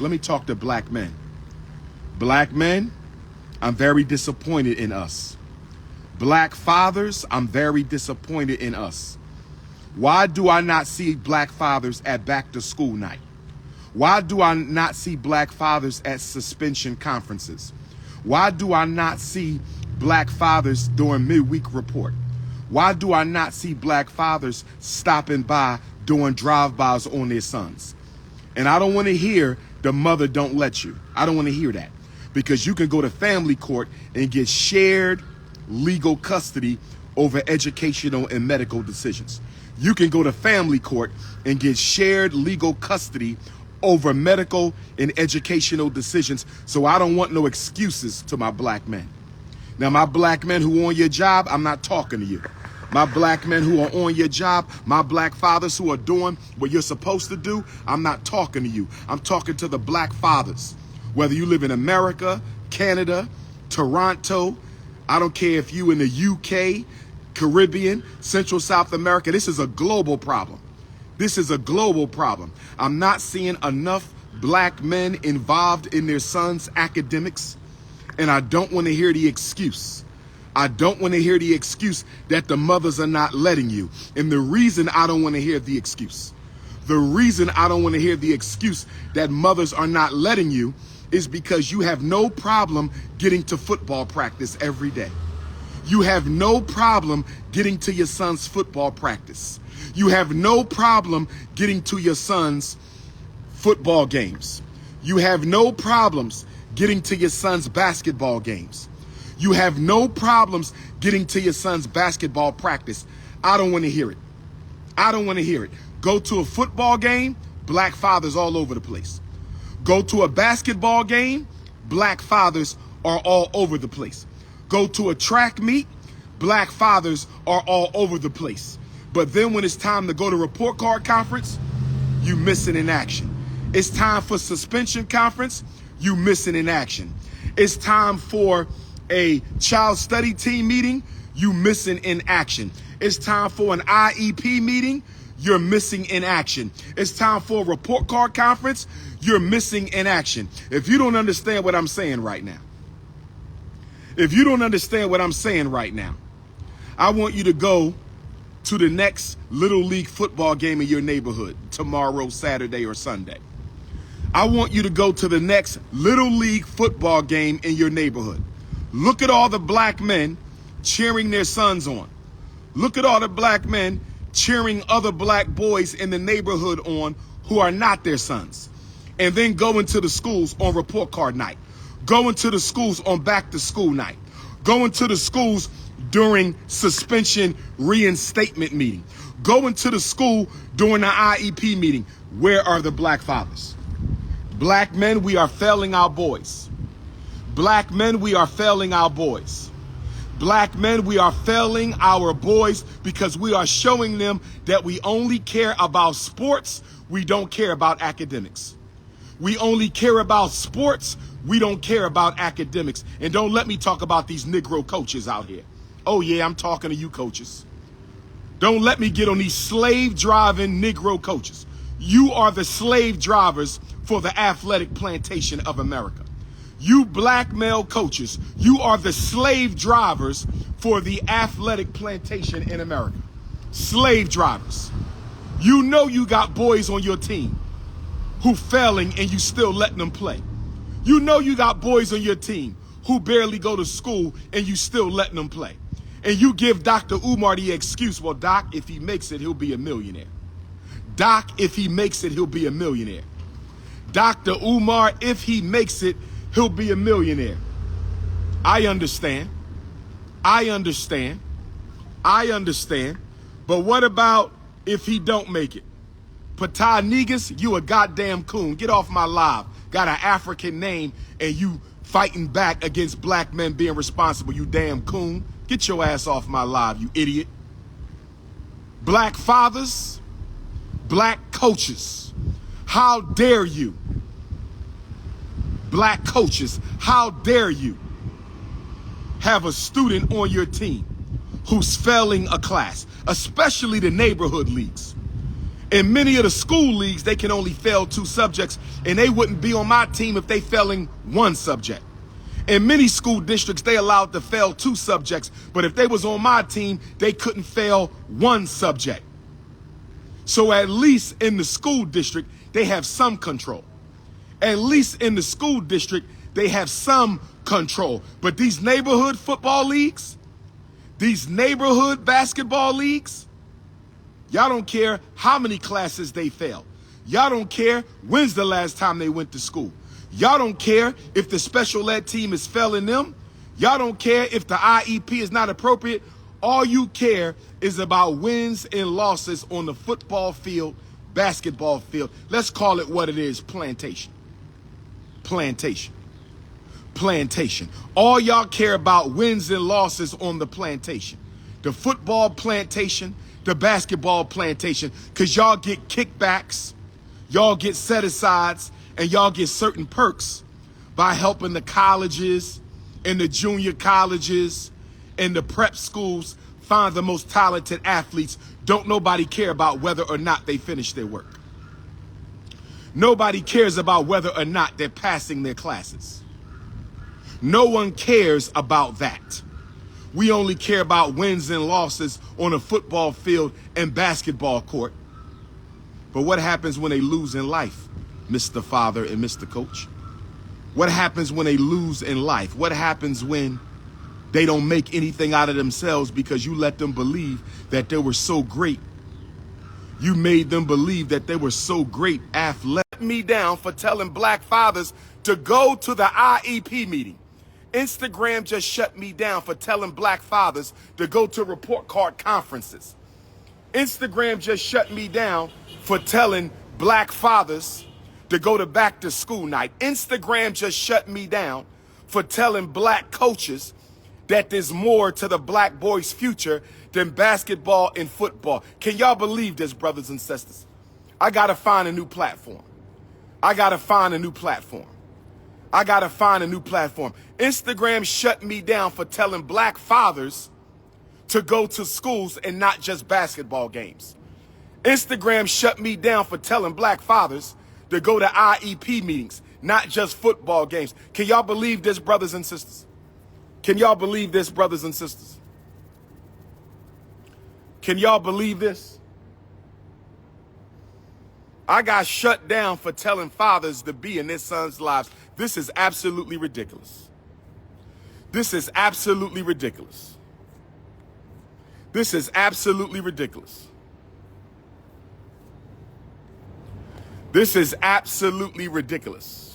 Let me talk to black men. Black men, I'm very disappointed in us. Black fathers, I'm very disappointed in us. Why do I not see black fathers at back to school night? Why do I not see black fathers at suspension conferences? Why do I not see black fathers during midweek report? Why do I not see black fathers stopping by doing drive-bys on their sons? And I don't want to hear the mother don't let you. I don't want to hear that, because you can go to family court and get shared legal custody over educational and medical decisions. You can go to family court and get shared legal custody over medical and educational decisions. So I don't want no excuses to my black men. Now, my black men who are on your job, I'm not talking to you. My black men who are on your job, my black fathers who are doing what you're supposed to do, I'm not talking to you. I'm talking to the black fathers. Whether you live in America, Canada, Toronto, I don't care if you in the UK, Caribbean, Central South America, this is a global problem. This is a global problem. I'm not seeing enough black men involved in their sons' academics, and I don't want to hear the excuse. I don't want to hear the excuse that the mothers are not letting you. And the reason I don't want to hear the excuse, the reason I don't want to hear the excuse that mothers are not letting you is because you have no problem getting to football practice every day. You have no problem getting to your son's football practice. You have no problem getting to your son's football games. You have no problems getting to your son's basketball games. You have no problems getting to your son's basketball practice. I don't want to hear it. I don't want to hear it. Go to a football game, black fathers all over the place. Go to a basketball game, black fathers are all over the place. Go to a track meet, black fathers are all over the place. But then when it's time to go to report card conference, you missing in action. It's time for suspension conference, you missing in action. It's time for a child study team meeting, you missing in action. It's time for an IEP meeting, you're missing in action. It's time for a report card conference, you're missing in action. If you don't understand what I'm saying right now, if you don't understand what I'm saying right now, I want you to go to the next Little League football game in your neighborhood tomorrow, Saturday, or Sunday. I want you to go to the next Little League football game in your neighborhood. Look at all the black men cheering their sons on. Look at all the black men cheering other black boys in the neighborhood on who are not their sons. And then go into the schools on report card night. Go into the schools on back to school night. Go into the schools during suspension reinstatement meeting. Go into the school during the IEP meeting. Where are the black fathers? Black men, we are failing our boys. Black men, we are failing our boys. Black men, we are failing our boys because we are showing them that we only care about sports. We don't care about academics. We only care about sports. We don't care about academics. And don't let me talk about these Negro coaches out here. Oh yeah, I'm talking to you coaches. Don't let me get on these slave-driving Negro coaches. You are the slave drivers for the athletic plantation of America. You black male coaches, you are the slave drivers for the athletic plantation in America. Slave drivers. You know you got boys on your team who failing and you still letting them play. You know you got boys on your team who barely go to school and you still letting them play. And you give DR.UMAR the excuse, well, Doc, if he makes it, he'll be a millionaire. Doc, if he makes it, he'll be a millionaire. DR.UMAR, if he makes it, he'll be a millionaire. I understand. I understand. I understand. But what about if he don't make it? Patah Negus, you a goddamn coon. Get off my live. Got an African name and you fighting back against black men being responsible, you damn coon. Get your ass off my live, you idiot. Black fathers, black coaches, how dare you? Black coaches, how dare you have a student on your team who's failing a class, especially the neighborhood leagues. In many of the school leagues, they can only fail 2 subjects, and they wouldn't be on my team if they failing 1 subject. In many school districts, they allowed to fail 2 subjects, but if they was on my team, they couldn't fail 1 subject. So at least in the school district, they have some control. At least in the school district, they have some control. But these neighborhood football leagues, these neighborhood basketball leagues, y'all don't care how many classes they fail. Y'all don't care when's the last time they went to school. Y'all don't care if the special ed team is failing them. Y'all don't care if the IEP is not appropriate. All you care is about wins and losses on the football field, basketball field. Let's call it what it is, plantation. Plantation. Plantation. All y'all care about wins and losses on the plantation. The football plantation, the basketball plantation, because y'all get kickbacks, y'all get set-asides, and y'all get certain perks by helping the colleges and the junior colleges and the prep schools find the most talented athletes. Don't nobody care about whether or not they finish their work. Nobody cares about whether or not they're passing their classes. No one cares about that. We only care about wins and losses on a football field and basketball court. But what happens when they lose in life, Mr. Father and Mr. Coach? What happens when they lose in life? What happens when they don't make anything out of themselves because you let them believe that they were so great? You made them believe that they were so great athletic. Me down for telling black fathers to go to the IEP meeting. Instagram just shut me down for telling black fathers to go to report card conferences. Instagram just shut me down for telling black fathers to go to back to school night. Instagram just shut me down for telling black coaches that there's more to the black boy's future than basketball and football. Can y'all believe this, brothers and sisters? I gotta find a new platform. I gotta find a new platform. I gotta find a new platform. Instagram shut me down for telling black fathers to go to schools and not just basketball games. Instagram shut me down for telling black fathers to go to IEP meetings, not just football games. Can y'all believe this, brothers and sisters? Can y'all believe this, brothers and sisters? Can y'all believe this? I got shut down for telling fathers to be in their sons' lives. This is absolutely ridiculous. This is absolutely ridiculous. This is absolutely ridiculous. This is absolutely ridiculous.